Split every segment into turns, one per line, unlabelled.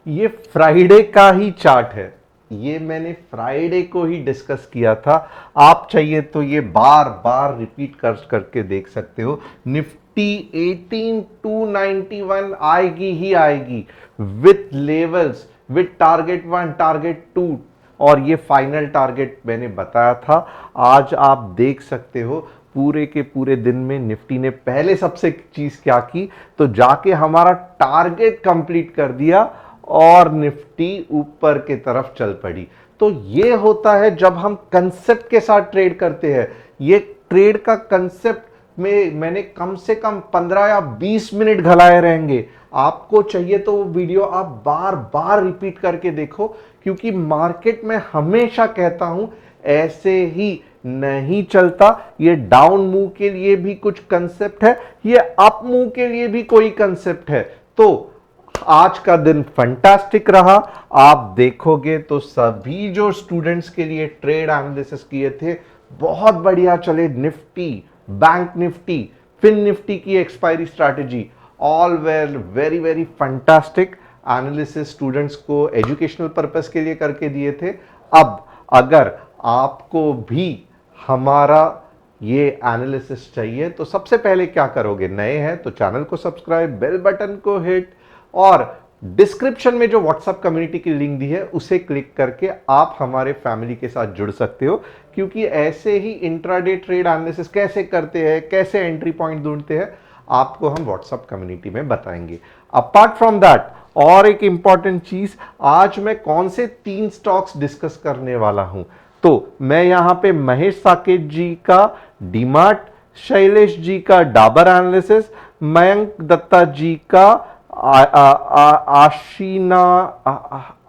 ये फ्राइडे का ही चार्ट है, ये मैंने फ्राइडे को ही डिस्कस किया था। आप चाहिए तो ये बार बार रिपीट करके देख सकते हो। निफ्टी 18291 आएगी ही आएगी, with levels, with target 1, target 2, और ये फाइनल टारगेट मैंने बताया था। आज आप देख सकते हो पूरे के पूरे दिन में निफ्टी ने पहले सबसे चीज क्या की, तो जाके हमारा टारगेट कंप्लीट कर दिया और निफ्टी ऊपर की तरफ चल पड़ी। तो ये होता है जब हम कंसेप्ट के साथ ट्रेड करते हैं। ये ट्रेड का कंसेप्ट में मैंने कम से कम 15 या 20 मिनट घलाए रहेंगे। आपको चाहिए तो वो वीडियो आप बार बार रिपीट करके देखो, क्योंकि मार्केट में हमेशा कहता हूं ऐसे ही नहीं चलता। ये डाउन मूव के लिए भी कुछ कंसेप्ट है, ये अप मूव के लिए भी कोई कंसेप्ट है। तो आज का दिन फंटास्टिक रहा। आप देखोगे तो सभी जो स्टूडेंट्स के लिए ट्रेड एनालिसिस किए थे बहुत बढ़िया चले। Nifty, Bank Nifty, Fin Nifty की expiry strategy, all were very very fantastic analysis students को एजुकेशनल पर्पस के लिए करके दिए थे। अब अगर आपको भी हमारा ये एनालिसिस चाहिए तो सबसे पहले क्या करोगे, नए हैं तो चैनल को सब्सक्राइब, बेल बटन को हिट, और डिस्क्रिप्शन में जो व्हाट्सएप कम्युनिटी की लिंक दी है उसे क्लिक करके आप हमारे फैमिली के साथ जुड़ सकते हो। क्योंकि ऐसे ही इंट्राडे ट्रेड एनालिसिस कैसे करते हैं, कैसे एंट्री पॉइंट ढूंढते हैं, आपको हम व्हाट्सएप कम्युनिटी में बताएंगे। अपार्ट फ्रॉम दैट, और एक इंपॉर्टेंट चीज, आज मैं कौन से 3 स्टॉक्स डिस्कस करने वाला हूं। तो मैं यहां पे महेश साकेत जी का डीमार्ट, शैलेश जी का डाबर एनालिसिस, मयंक दत्ता जी का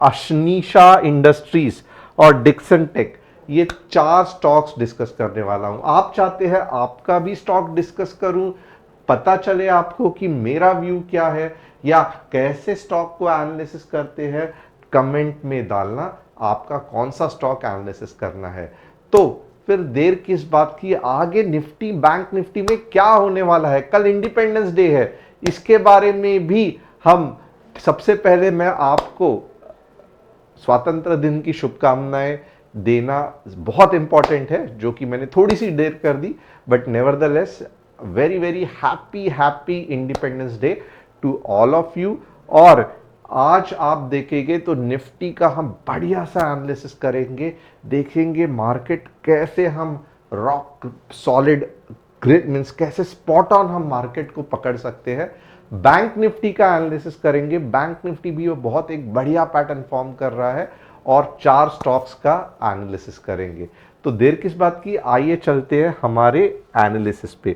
अशनीशा इंडस्ट्रीज और डिक्सन टेक, ये 4 स्टॉक्स डिस्कस करने वाला हूं। आप चाहते हैं आपका भी स्टॉक डिस्कस करूं, पता चले आपको कि मेरा व्यू क्या है या कैसे स्टॉक को एनालिसिस करते हैं, कमेंट में डालना आपका कौन सा स्टॉक एनालिसिस करना है। तो फिर देर किस बात की, आगे निफ्टी, बैंक निफ्टी में क्या होने वाला है। कल इंडिपेंडेंस डे है, इसके बारे में भी हम, सबसे पहले मैं आपको स्वतंत्र दिन की शुभकामनाएं देना बहुत इंपॉर्टेंट है, जो कि मैंने थोड़ी सी देर कर दी, but nevertheless very very happy happy independence day to all of you. और आज आप देखेंगे तो निफ्टी का हम बढ़िया सा एनालिसिस करेंगे, देखेंगे मार्केट कैसे हम रॉक सॉलिड ग्रिड मींस कैसे स्पॉट ऑन हम मार्केट को पकड़ सकते हैं। बैंक निफ्टी का एनालिसिस करेंगे, बैंक निफ्टी भी वो बहुत एक बढ़िया पैटर्न फॉर्म कर रहा है, और 4 स्टॉक्स का एनालिसिस करेंगे। तो देर किस बात की, आइए चलते हैं हमारे एनालिसिस पे।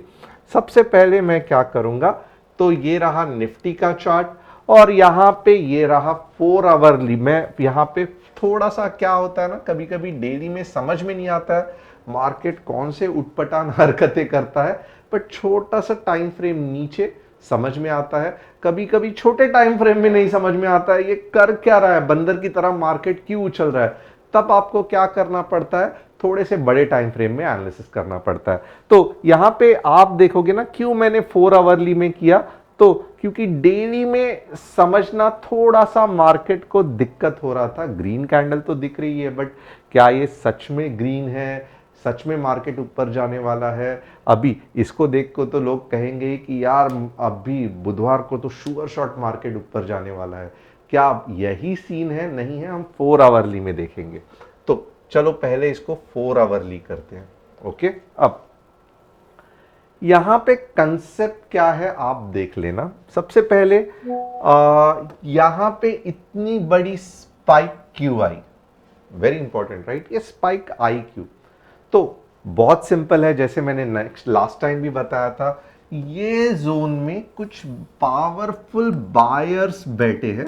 सबसे पहले मैं क्या करूंगा, तो ये रहा निफ्टी का चार्ट, और यहां पे ये रहा 4 आवरली। मैं यहां पे थोड़ा सा क्या होता है ना, कभी कभी डेली में समझ में नहीं आता है मार्केट कौन से उटपटांग हरकतें करता है, बट छोटा सा टाइम फ्रेम नीचे समझ में आता है। कभी कभी छोटे टाइम फ्रेम में नहीं समझ में आता है ये कर क्या रहा है, बंदर की तरह मार्केट क्यों उछल रहा है। तब आपको क्या करना पड़ता है, थोड़े से बड़े टाइम फ्रेम में एनालिसिस करना पड़ता है। तो यहां पे आप देखोगे ना, क्यों मैंने 4 आवरली में किया, तो क्योंकि डेली में समझना थोड़ा सा मार्केट को दिक्कत हो रहा था। ग्रीन कैंडल तो दिख रही है, बट क्या ये सच में ग्रीन है, सच में मार्केट ऊपर जाने वाला है। अभी इसको देख को तो लोग कहेंगे कि यार अभी बुधवार को तो शुगर शॉट मार्केट ऊपर जाने वाला है, क्या यही सीन है, नहीं है, हम 4 आवरली में देखेंगे। तो चलो पहले इसको 4 आवरली करते हैं। ओके, अब यहां पे कंसेप्ट क्या है आप देख लेना। सबसे पहले यहां पे इतनी बड़ी स्पाइक क्यों आई, वेरी इंपॉर्टेंट राइट, ये स्पाइक आई क्यों। तो बहुत सिंपल है, जैसे मैंने लास्ट टाइम भी बताया था, ये जोन में कुछ पावरफुल बायर्स बैठे हैं।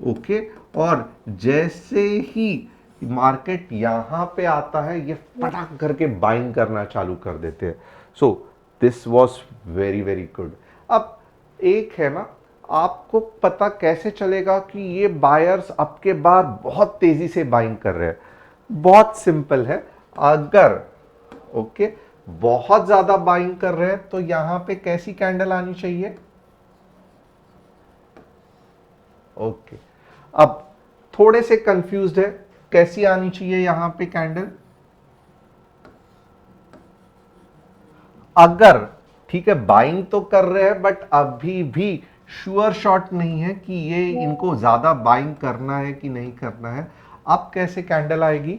ओके, और जैसे ही मार्केट यहां पे आता है ये फटाक करके बाइंग करना चालू कर देते हैं। So this was very very good. अब एक है ना, आपको पता कैसे चलेगा कि ये बायर्स अब के बाद बहुत तेजी से बाइंग कर रहे हैं। बहुत सिंपल है, अगर ओके बहुत ज्यादा बाइंग कर रहे हैं तो यहां पे कैसी कैंडल आनी चाहिए। ओके, अब थोड़े से कंफ्यूज्ड है, कैसी आनी चाहिए यहां पे कैंडल, अगर ठीक है बाइंग तो कर रहे हैं बट अभी भी श्योर शॉट नहीं है कि ये इनको ज्यादा बाइंग करना है कि नहीं करना है, अब कैसे कैंडल आएगी।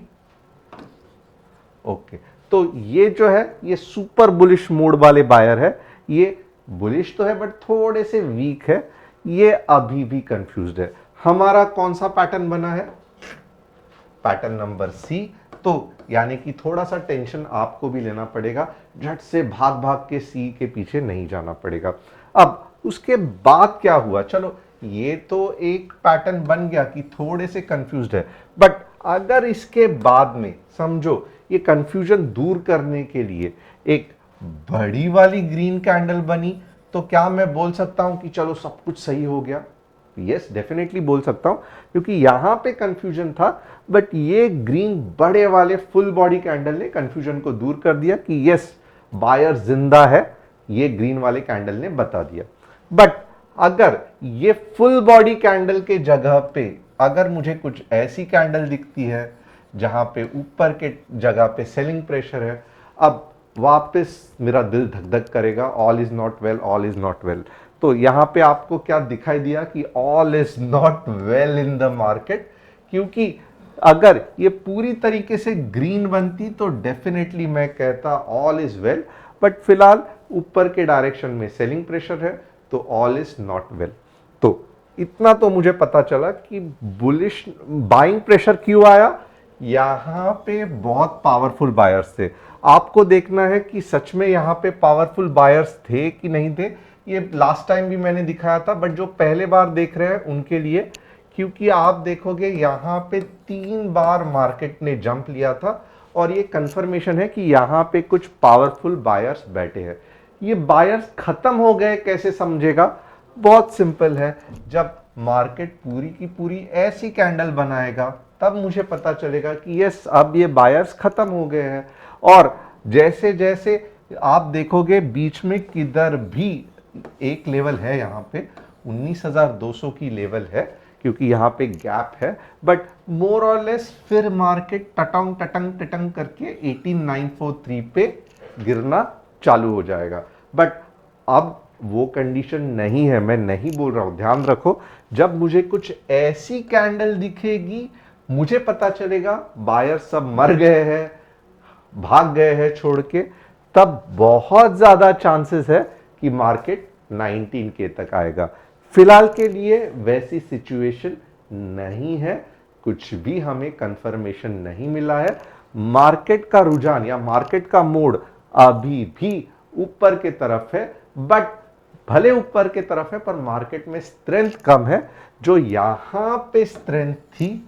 ओके तो ये जो है ये सुपर बुलिश मोड वाले बायर है, ये बुलिश तो है बट थोड़े से वीक है, ये अभी भी कंफ्यूज्ड है। हमारा कौन सा पैटर्न बना है, पैटर्न नंबर सी। तो यानी कि थोड़ा सा टेंशन आपको भी लेना पड़ेगा, झट से भाग भाग के सी के पीछे नहीं जाना पड़ेगा। अब उसके बाद क्या हुआ, चलो ये तो एक पैटर्न बन गया कि थोड़े से कंफ्यूज्ड है, बट अगर इसके बाद में समझो ये कंफ्यूजन दूर करने के लिए एक बड़ी वाली ग्रीन कैंडल बनी, तो क्या मैं बोल सकता हूं कि चलो सब कुछ सही हो गया। यस डेफिनेटली बोल सकता हूं, क्योंकि यहां पे कंफ्यूजन था बट ये ग्रीन बड़े वाले फुल बॉडी कैंडल ने कंफ्यूजन को दूर कर दिया कि यस बायर जिंदा है, ये ग्रीन वाले कैंडल ने बता दिया। बट अगर ये फुल बॉडी कैंडल के जगह पे अगर मुझे कुछ ऐसी कैंडल दिखती है जहां पे ऊपर के जगह पे सेलिंग प्रेशर है, अब वापस मेरा दिल धक धक करेगा, all is not well, all is not well. तो यहां पे आपको क्या दिखाई दिया कि all is not well in the market, क्योंकि अगर ये पूरी तरीके से ग्रीन बनती तो डेफिनेटली मैं कहता ऑल इज वेल, बट फिलहाल ऊपर के डायरेक्शन में सेलिंग प्रेशर है तो ऑल इज नॉट वेल। तो इतना तो मुझे पता चला कि बुलिश बाइंग प्रेशर क्यों आया, यहां पे बहुत पावरफुल बायर्स थे। आपको देखना है कि सच में यहां पे पावरफुल बायर्स थे कि नहीं थे, ये लास्ट टाइम भी मैंने दिखाया था, बट जो पहले बार देख रहे हैं उनके लिए, क्योंकि आप देखोगे यहां पे 3 बार मार्केट ने जंप लिया था और ये कंफर्मेशन है कि यहां पे कुछ पावरफुल बायर्स बैठे हैं। ये बायर्स खत्म हो गए कैसे समझेगा, बहुत सिंपल है, जब मार्केट पूरी की पूरी ऐसी कैंडल बनाएगा तब मुझे पता चलेगा कि यस अब ये बायर्स खत्म हो गए हैं। और जैसे जैसे आप देखोगे बीच में किधर भी एक लेवल है, यहां पे 19,200 की लेवल है क्योंकि यहां पे गैप है, बट मोर और लेस फिर मार्केट टटंग टटंग टटंग करके 18,943 पे गिरना चालू हो जाएगा। बट अब वो कंडीशन नहीं है, मैं नहीं बोल रहा हूं, ध्यान रखो, जब मुझे कुछ ऐसी कैंडल दिखेगी मुझे पता चलेगा बायर सब मर गए हैं, भाग गए हैं छोड़ के, तब बहुत ज्यादा चांसेस है कि मार्केट 19 के तक आएगा। फिलहाल के लिए वैसी सिचुएशन नहीं है, कुछ भी हमें कंफर्मेशन नहीं मिला है। मार्केट का रुझान या मार्केट का मोड अभी भी ऊपर के तरफ है, बट भले ऊपर के तरफ है पर मार्केट में स्ट्रेंथ कम है। जो यहां पे स्ट्रेंथ थी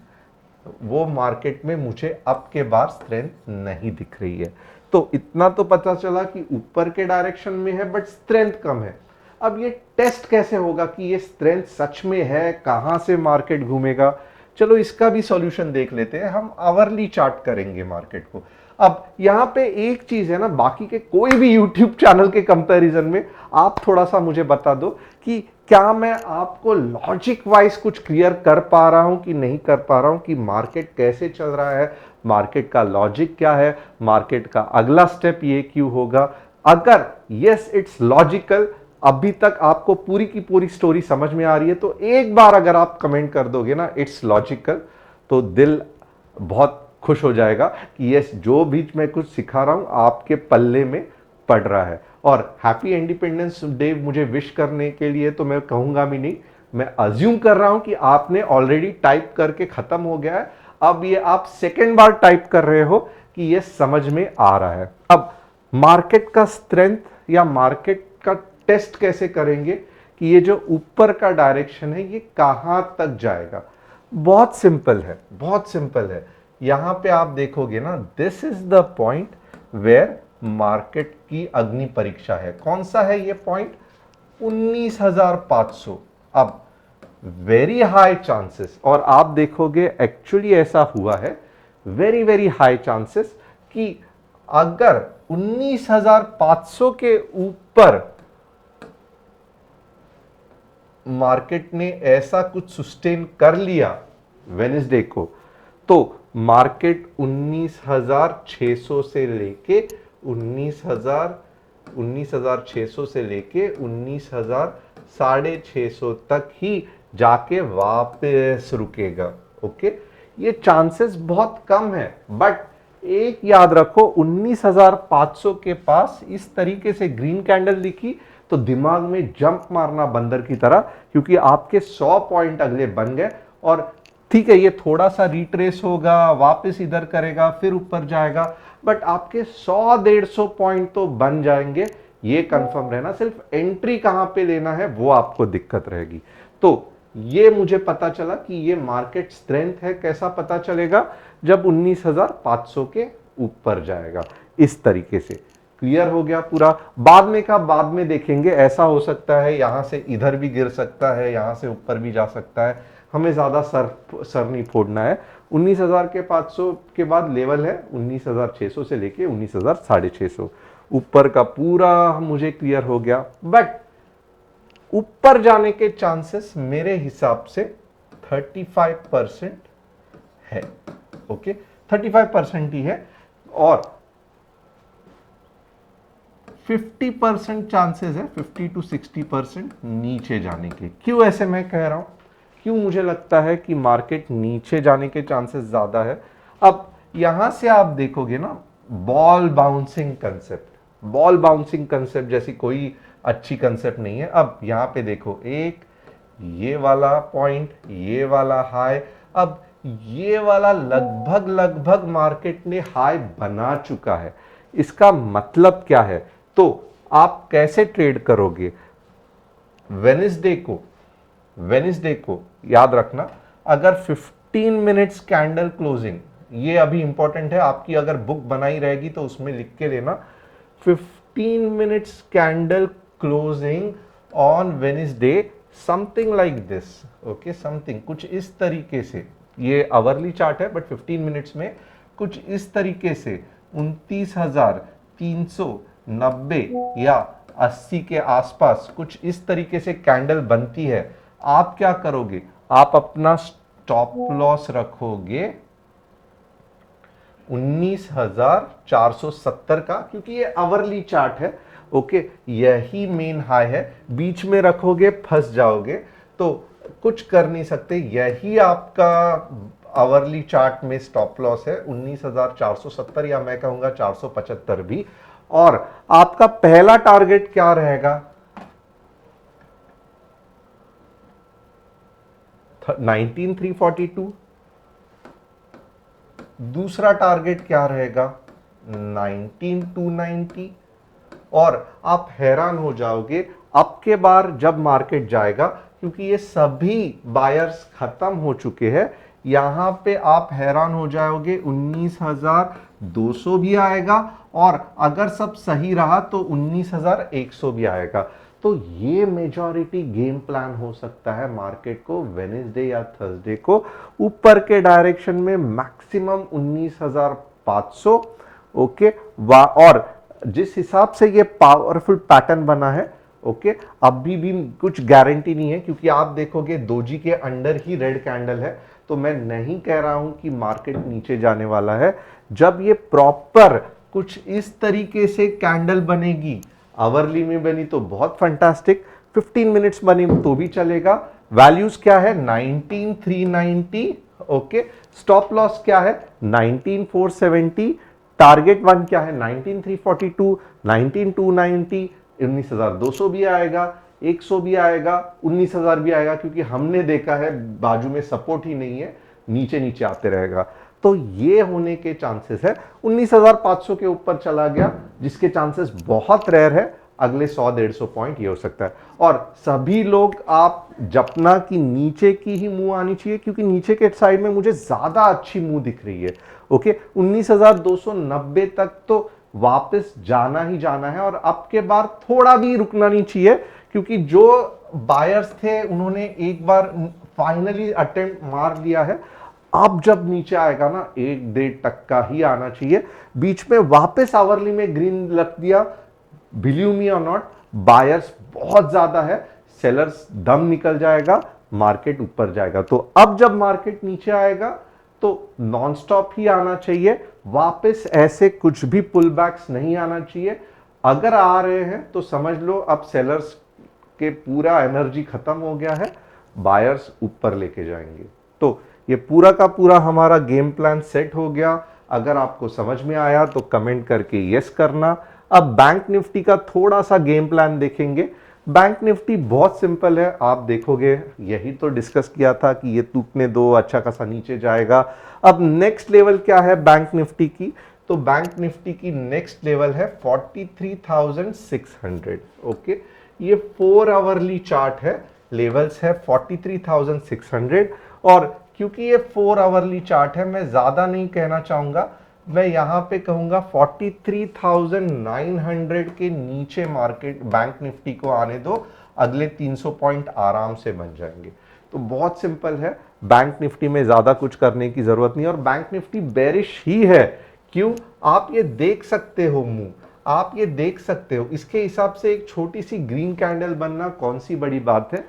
वो मार्केट में मुझे अब के बाद स्ट्रेंथ नहीं दिख रही है। तो इतना तो पता चला कि ऊपर के डायरेक्शन में है बट स्ट्रेंथ कम है। अब ये टेस्ट कैसे होगा कि ये स्ट्रेंथ सच में है, कहां से मार्केट घूमेगा, चलो इसका भी सॉल्यूशन देख लेते हैं। हम आवरली चार्ट करेंगे मार्केट को। अब यहां पे एक चीज है ना, बाकी के कोई भी यूट्यूब चैनल के कंपैरिजन में आप थोड़ा सा मुझे बता दो कि क्या मैं आपको लॉजिक वाइज कुछ क्लियर कर पा रहा हूं कि नहीं कर पा रहा हूं कि मार्केट कैसे चल रहा है, मार्केट का लॉजिक क्या है, मार्केट का अगला स्टेप ये क्यों होगा। अगर यस इट्स लॉजिकल, अभी तक आपको पूरी की पूरी स्टोरी समझ में आ रही है, तो एक बार अगर आप कमेंट कर दोगे ना इट्स लॉजिकल, तो दिल बहुत खुश हो जाएगा कि यस जो भी मैं कुछ सिखा रहा हूं आपके पल्ले में पड़ रहा है। और हैप्पी इंडिपेंडेंस डे मुझे विश करने के लिए तो मैं कहूंगा भी नहीं, मैं अज्यूम कर रहा हूं कि आपने ऑलरेडी टाइप करके खत्म हो गया है, अब ये आप सेकेंड बार टाइप कर रहे हो कि ये समझ में आ रहा है। अब मार्केट का स्ट्रेंथ या मार्केट का टेस्ट कैसे करेंगे कि ये जो ऊपर का डायरेक्शन है ये कहां तक जाएगा, बहुत सिंपल है, बहुत सिंपल है। यहां पे आप देखोगे ना, this is the point where market की अग्नि परीक्षा है। कौन सा है ये पॉइंट, 19,500। अब वेरी हाई चांसेस, और आप देखोगे एक्चुअली ऐसा हुआ है, वेरी वेरी हाई चांसेस कि अगर 19,500 के ऊपर मार्केट ने ऐसा कुछ सस्टेन कर लिया वेडनेसडे को, तो मार्केट 19,600 से लेके 19,600 से लेके 19,650 तक ही जाके वापस रुकेगा। ओके, ये चांसेस बहुत कम है, बट एक याद रखो 19,500 के पास इस तरीके से ग्रीन कैंडल दिखी तो दिमाग में जंप मारना बंदर की तरह, क्योंकि आपके 100 पॉइंट अगले बन गए। और ठीक है, ये थोड़ा सा रिट्रेस होगा, वापस इधर करेगा, फिर ऊपर जाएगा, बट आपके 100-150 पॉइंट तो बन जाएंगे, ये कंफर्म रहना। सिर्फ एंट्री कहां पे लेना है वो आपको दिक्कत रहेगी। तो ये मुझे पता चला कि ये मार्केट स्ट्रेंथ है। कैसा पता चलेगा? जब 19,500 के ऊपर जाएगा। इस तरीके से क्लियर हो गया पूरा। बाद में का बाद में देखेंगे, ऐसा हो सकता है यहां से इधर भी गिर सकता है, यहां से ऊपर भी जा सकता है, हमें ज्यादा सर नहीं फोड़ना है। 19,500 के बाद लेवल है 19,600 से लेके 19,650, ऊपर का पूरा मुझे क्लियर हो गया। बट ऊपर जाने के चांसेस मेरे हिसाब से 35% है। ओके, 35% ही है, और 50% चांसेस है, 50 to 60% नीचे जाने के। क्यों ऐसे मैं कह रहा हूं, क्यों मुझे लगता है कि मार्केट नीचे जाने के चांसेस ज्यादा है? अब यहां से आप देखोगे ना, बॉल बाउंसिंग कंसेप्ट जैसी कोई अच्छी कंसेप्ट नहीं है। अब यहां पे देखो, एक ये वाला पॉइंट, ये वाला हाई, अब ये वाला लगभग मार्केट ने हाई बना चुका है। इसका मतलब क्या है? तो आप कैसे ट्रेड करोगे? वेडनेसडे को याद रखना, अगर 15 मिनट्स कैंडल क्लोजिंग, ये अभी इंपॉर्टेंट है, आपकी अगर बुक बनाई रहेगी तो उसमें लिख के लेना, 15 minutes candle closing on Wednesday, something like this. Okay, something कुछ इस तरीके से, ये आवरली चार्ट है बट 15 मिनट्स में कुछ इस तरीके से 29,390 या 80 के आसपास कुछ इस तरीके से कैंडल बनती है। आप क्या करोगे? आप अपना स्टॉप लॉस रखोगे 19,470 का, क्योंकि ये आवरली चार्ट है। ओके, यही मेन हाई है, बीच में रखोगे फंस जाओगे, तो कुछ कर नहीं सकते। यही आपका आवरली चार्ट में स्टॉप लॉस है 19,470, या मैं कहूंगा 475 भी। और आपका पहला टारगेट क्या रहेगा? 19,342। दूसरा टारगेट क्या रहेगा? 19,290। और आप हैरान हो जाओगे अब के बार जब मार्केट जाएगा, क्योंकि ये सभी बायर्स खत्म हो चुके हैं, यहां पे आप हैरान हो जाओगे 19,200 भी आएगा, और अगर सब सही रहा तो 19,100 भी आएगा। तो ये मेजॉरिटी गेम प्लान हो सकता है मार्केट को वेडनेसडे या थर्सडे को ऊपर के डायरेक्शन में, मैक्सिमम 19,500। ओके, और जिस हिसाब से ये पावरफुल पैटर्न बना है, ओके, अभी भी कुछ गारंटी नहीं है, क्योंकि आप देखोगे दोजी के अंडर ही रेड कैंडल है। तो मैं नहीं कह रहा हूं कि मार्केट नीचे जाने वाला है। जब ये प्रॉपर कुछ इस तरीके से कैंडल बनेगी, आवरली में बनी तो बहुत फंटास्टिक, 15 मिनट्स बनी तो भी चलेगा। वैल्यूज क्या है? 19,390। ओके, स्टॉप लॉस क्या है? 19,470। टारगेट वन क्या है? 19,342, 19,290, 19,200 भी आएगा, 100 भी आएगा, 19,000 भी आएगा, क्योंकि हमने देखा है बाजू में सपोर्ट ही नहीं है, नीचे नीचे आते रहेगा। तो ये होने के चांसेस है। 19,500 के ऊपर चला गया, जिसके चांसेस बहुत रेयर है, अगले 100-150 पॉइंट ये हो सकता है। और सभी लोग आप जपना कि नीचे की ही मूव आनी चाहिए, क्योंकि नीचे के साइड में मुझे ज्यादा अच्छी मूव दिख रही है। ओके, 19,290 तक तो वापस जाना ही जाना है, और अब के बार थोड़ा भी रुकना नहीं चाहिए, क्योंकि जो बायर्स थे उन्होंने एक बार फाइनली अटेम्प्ट मार लिया है। अब जब नीचे आएगा ना, 1-1.5 ही आना चाहिए। बीच में वापस आवरली में ग्रीन लग दिया, बिलीव मी और नॉट, बायर्स बहुत ज्यादा है, सेलर्स दम निकल जाएगा, मार्केट ऊपर जाएगा। तो अब जब मार्केट नीचे आएगा तो नॉन स्टॉप ही आना चाहिए, वापस ऐसे कुछ भी पुल बैक्स नहीं आना चाहिए। अगर आ रहे हैं तो समझ लो अब सेलर्स के पूरा एनर्जी खत्म हो गया है, बायर्स ऊपर लेके जाएंगे। तो ये पूरा का पूरा हमारा गेम प्लान सेट हो गया। अगर आपको समझ में आया तो कमेंट करके यस करना। अब बैंक निफ्टी का थोड़ा सा गेम प्लान देखेंगे। बैंक निफ्टी बहुत सिंपल है, आप देखोगे यही तो डिस्कस किया था कि ये टूटने दो, अच्छा खासा नीचे जाएगा। अब नेक्स्ट लेवल क्या है बैंक निफ्टी की, तो बैंक निफ्टी की नेक्स्ट लेवल है 43,600। ओके, ये 4 आवरली चार्ट है, लेवल्स है 43,600। और क्योंकि ये 4 आवरली चार्ट है, मैं ज्यादा नहीं कहना चाहूंगा, मैं यहां पे कहूंगा 43,900 के नीचे मार्केट बैंक निफ्टी को आने दो, अगले 300 पॉइंट आराम से बन जाएंगे। तो बहुत सिंपल है, बैंक निफ्टी में ज्यादा कुछ करने की जरूरत नहीं। और बैंक निफ्टी बेरिश ही है, क्यों? आप ये देख सकते हो मूव, आप ये देख सकते हो, इसके हिसाब से एक छोटी सी ग्रीन कैंडल बनना कौन सी बड़ी बात है।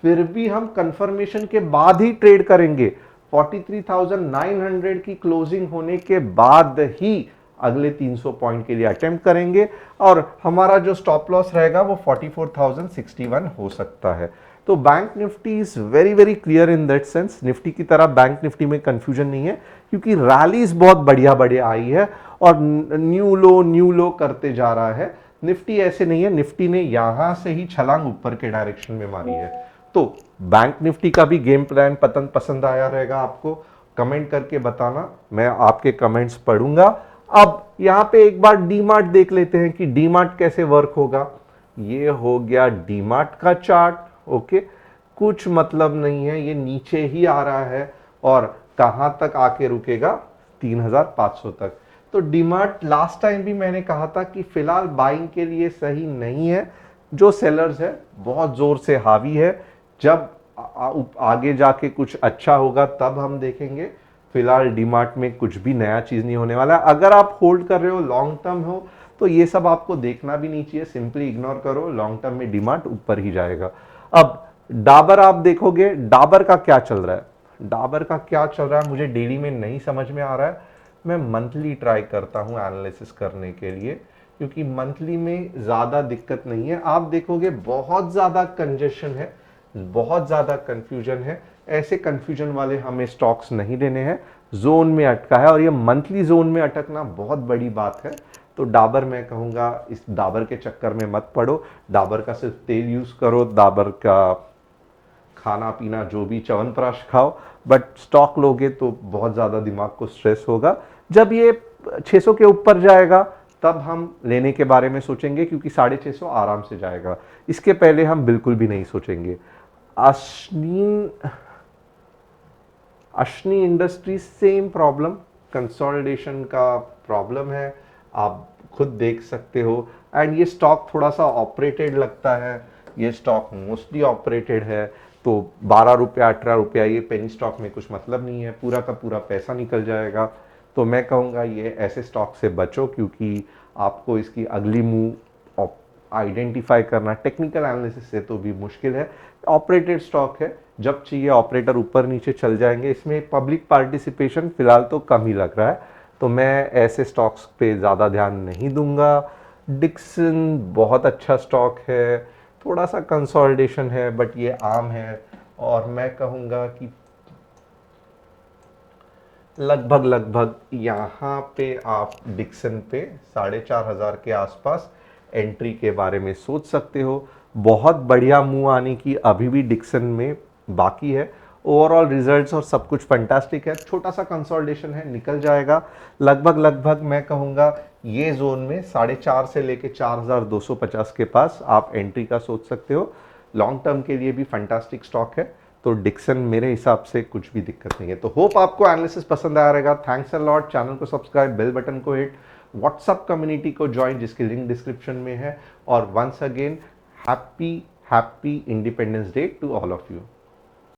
फिर भी हम कंफर्मेशन के बाद ही ट्रेड करेंगे, 43,900 की क्लोजिंग होने के बाद ही अगले 300 पॉइंट के लिए अटेम्प्ट करेंगे। और हमारा जो स्टॉप लॉस रहेगा वो 44,061 हो सकता है। तो bank Nifty is very very clear in that sense. Nifty की तरह बैंक निफ्टी में कंफ्यूजन नहीं है, क्योंकि रैलीज बहुत बढ़िया बढ़िया आई है और न्यू लो करते जा रहा है। निफ्टी ऐसे नहीं है, निफ्टी ने यहां से ही छलांग ऊपर के डायरेक्शन में मारी है। तो बैंक निफ्टी का भी गेम प्लान पसंद आया रहेगा आपको, कमेंट करके बताना, मैं आपके कमेंट्स पढ़ूंगा। अब यहां पे एक बार डीमार्ट देख लेते हैं कि डीमार्ट कैसे वर्क होगा। ये हो गया डीमार्ट का चार्ट। ओके, कुछ मतलब नहीं है, ये नीचे ही आ रहा है और कहां तक आके रुकेगा, 3,500 तक। तो डीमार्ट लास्ट टाइम भी मैंने कहा था कि फिलहाल बाइंग के लिए सही नहीं है। जो सेलर्स है बहुत जोर से हावी है, जब आगे जाके कुछ अच्छा होगा तब हम देखेंगे। फिलहाल डीमार्ट में कुछ भी नया चीज नहीं होने वाला है। अगर आप होल्ड कर रहे हो, लॉन्ग टर्म हो, तो ये सब आपको देखना भी नहीं चाहिए, सिंपली इग्नोर करो। लॉन्ग टर्म में डीमार्ट ऊपर ही जाएगा। अब डाबर आप देखोगे, डाबर का क्या चल रहा है, डाबर का क्या चल रहा है मुझे डेली में नहीं समझ में आ रहा है। मैं मंथली ट्राई करता हूं एनालिसिस करने के लिए, क्योंकि मंथली में ज्यादा दिक्कत नहीं है। आप देखोगे बहुत ज्यादा कंजेशन है, बहुत ज्यादा कंफ्यूजन है। ऐसे कंफ्यूजन वाले हमें स्टॉक्स नहीं लेने हैं, जोन में अटका है और ये मंथली जोन में अटकना बहुत बड़ी बात है। तो डाबर मैं कहूंगा इस डाबर के चक्कर में मत पड़ो, डाबर का सिर्फ तेल यूज करो, डाबर का खाना पीना जो भी च्यवनप्राश खाओ, बट स्टॉक लोगे तो बहुत ज्यादा दिमाग को स्ट्रेस होगा। जब ये 600 के ऊपर जाएगा तब हम लेने के बारे में सोचेंगे, क्योंकि 650 आराम से जाएगा, इसके पहले हम बिल्कुल भी नहीं सोचेंगे। अश्नी इंडस्ट्रीज सेम प्रॉब्लम, कंसोलिडेशन का प्रॉब्लम है, आप खुद देख सकते हो। एंड ये स्टॉक थोड़ा सा ऑपरेटेड लगता है, ये स्टॉक मोस्टली ऑपरेटेड है। तो 12 रुपया 18 रुपया ये पेनी स्टॉक में कुछ मतलब नहीं है, पूरा का पूरा पैसा निकल जाएगा। तो मैं कहूँगा ये ऐसे स्टॉक से बचो, क्योंकि आपको इसकी अगली मूव आइडेंटिफाई करना टेक्निकल एनालिसिस से तो भी मुश्किल है। ऑपरेटेड स्टॉक है, जब चाहिए ऑपरेटर ऊपर नीचे चल जाएंगे। इसमें पब्लिक पार्टिसिपेशन फिलहाल तो कम ही लग रहा है, तो मैं ऐसे स्टॉक्स पे ज़्यादा ध्यान नहीं दूंगा। डिक्सन बहुत अच्छा स्टॉक है, थोड़ा सा कंसोलिडेशन है बट ये आम है। और मैं कहूँगा कि लगभग यहाँ पे आप डिक्सन पे 4,500 के आसपास एंट्री के बारे में सोच सकते हो। बहुत बढ़िया मूव आने की अभी भी डिक्सन में बाकी है। ओवरऑल रिजल्ट्स और सब कुछ फैंटास्टिक है, छोटा सा कंसोलिडेशन है, निकल जाएगा। लगभग मैं कहूँगा ये जोन में 4,500 से लेके 4,250 के पास आप एंट्री का सोच सकते हो। लॉन्ग टर्म के लिए भी फैंटास्टिक स्टॉक है, तो डिक्सन मेरे हिसाब से कुछ भी दिक्कत नहीं है। तो होप आपको एनालिसिस पसंद आया रहेगा। Thanks a lot. चैनल को सब्सक्राइब, बेल बटन को हिट, व्हाट्सएप कम्युनिटी को ज्वाइन जिसकी लिंक डिस्क्रिप्शन में है। और once again happy independence day to all of you.